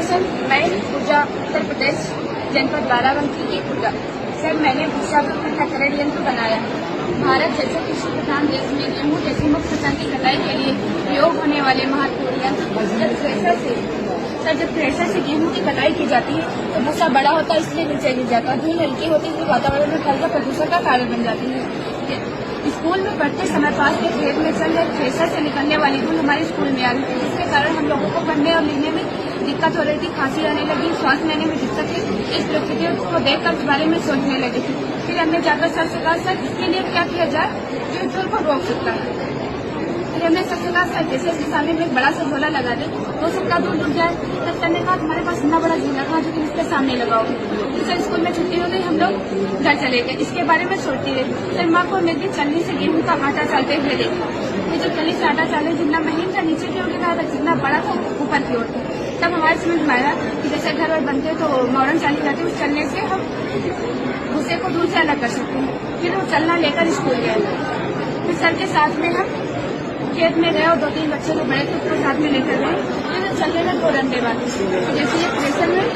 Sir, मैं पूजा उत्तर प्रदेश जनपद बाराबंकी की पूजा। सर, मैंने भूसा खरड़ यंत्र बनाया है। भारत जैसे कृषि प्रधान देश में गेहूँ जैसी मुख्य फसल की कटाई के लिए प्रयोग होने वाले महत्वपूर्ण यंत्र जब थ्रेशर से गेहूँ की कटाई की जाती है तो भूसा बड़ा होता है, इसलिए नीचे गिर जाता है। धूल हल्की होती है, वातावरण में फैलकर प्रदूषण का कारण बन जाती है। स्कूल में पढ़ते समय पास के खेत में चल रहे थ्रेशर से निकलने वाली धूल हमारे स्कूल में आ रही थी, जिसके कारण हम लोगों को पढ़ने और लिखने में दिक्कत हो रही थी, खांसी आने लगी, सांस लेने में दिक्कत थी। इस परिस्थिति को देखकर इस बारे में सोचने लगी थी। फिर हमने जाकर सर से कहा, सर इसके लिए क्या किया जाए जो धूल को रोक सकता है। फिर हमने सर से कहा, सर जैसे इसके सामने में एक बड़ा सा झोला लगा दे, हो सकता धूल रुक जाए। तब सर ने कहा, तुम्हारे पास इतना बड़ा झोला था जो तुम इसके सामने लगाओगे। तो सर स्कूल में छुट्टी हो गई, हम लोग घर चले गए। इसके बारे में सोचती रही। सर माँ को एक दिन चलनी से गेहूँ का आटा चालते हुए देखा। ये जब चलनी से आटा चाले, जितना महीन था नीचे की ओर गिरा था, जितना बड़ा था ऊपर की ओर था। तब हमारे समझ में आया कि जैसे घर और बनते तो मौरन चाली जाती है, उस चलने से हम भूसे को दूर से अलग कर सकते हैं। फिर वो चलना लेकर स्कूल गए। फिर सर के साथ में हम खेत में गए और 2-3 बच्चे लोग बड़े थे, उसको साथ में लेकर गए। फिर चलने में 2 डंडे बांधे, जैसे ये प्रेशर में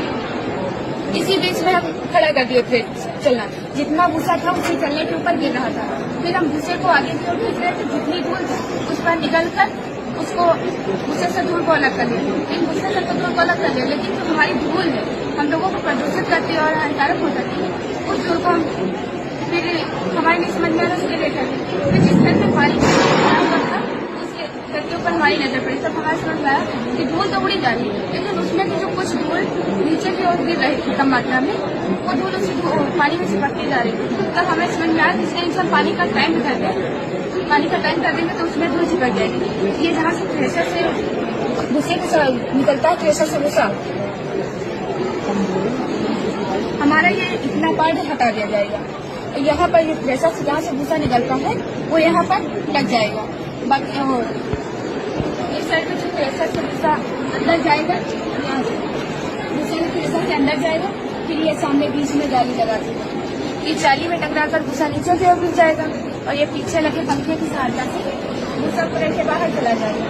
इसी बीच में हम खड़ा कर दिए थे चलना। जितना भूसा था उसी चलने के ऊपर गिर रहा था। फिर हम भूसे को आगे की ओर खींच रहे थे, जितनी धूल उस पर निकल कर उसको भूसे से धूल को अलग कर दिया। इन भूसे से तो धूल को अलग कर दिया, लेकिन जो हमारी धूल है हम लोगों को प्रदूषित करती है और हानिकारक हो जाती है। उस धूल को हम फिर हमारे नहीं समझ में आ रहा, उसके लेकर फिर जिस तरह से पानी था उसके ऊपर हमारी नजर पड़ी। तब हमारे समझ में आया कि धूल तो उड़ी जा रही है, लेकिन उसमें की जो कुछ धूल नीचे की ओर गिर रही थी कम मात्रा में, वो धूल उसी पानी में चिपकती जा रही थी। तब हमें समझ में आया कि इसलिए इंसान पानी का टैंक कर दे, पानी का टैंक कर देंगे तो उसमें धूल चिपक जाएगी। ये जहाँ से थ्रेशर से भूसे के निकलता है, थ्रेशर से भूसा, हमारा ये इतना पार्ट हटा दिया जाएगा। यहाँ पर ये थ्रेशर से जहाँ से भूसा निकलता है वो यहाँ पर लग जाएगा। बाकी वो इस साइड में जो थ्रेशर से भूसा अंदर जाएगा, यहाँ से भूसे में थ्रेशर से अंदर जाएगा। फिर ये सामने बीच में जाली लगा देगा। ये जाली में टकरा कर भूसा नीचे की ओर गिर जाएगा और ये पीछे लगे पंखे की सहायता से भूसा पूरे के बाहर चला जाएगा।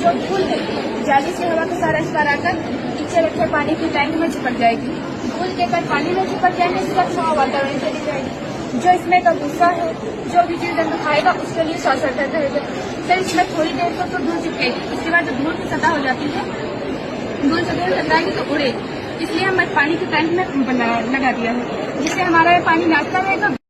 जो धूल है जाली से हवा का सारा इस पर आकर नीचे रखे पानी की टैंक में चिपक जाएगी। धूल देकर पानी में चिपक जाने से अच्छा वातावरण चली जाएगी। जो इसमें का भूसा है, जो भी जीव जंतु खाएगा उसके लिए स्वास्थ्य रहेगा। फिर इसमें थोड़ी देर तक तो धूल चिपकेगी, उसके बाद जब धूल की सतह हो जाती है, धूल से धूल टकराएगी तो उड़ेगी। इसलिए हम पानी के टैंक में लगा दिया है, जिससे हमारा पानी नाचता रहेगा।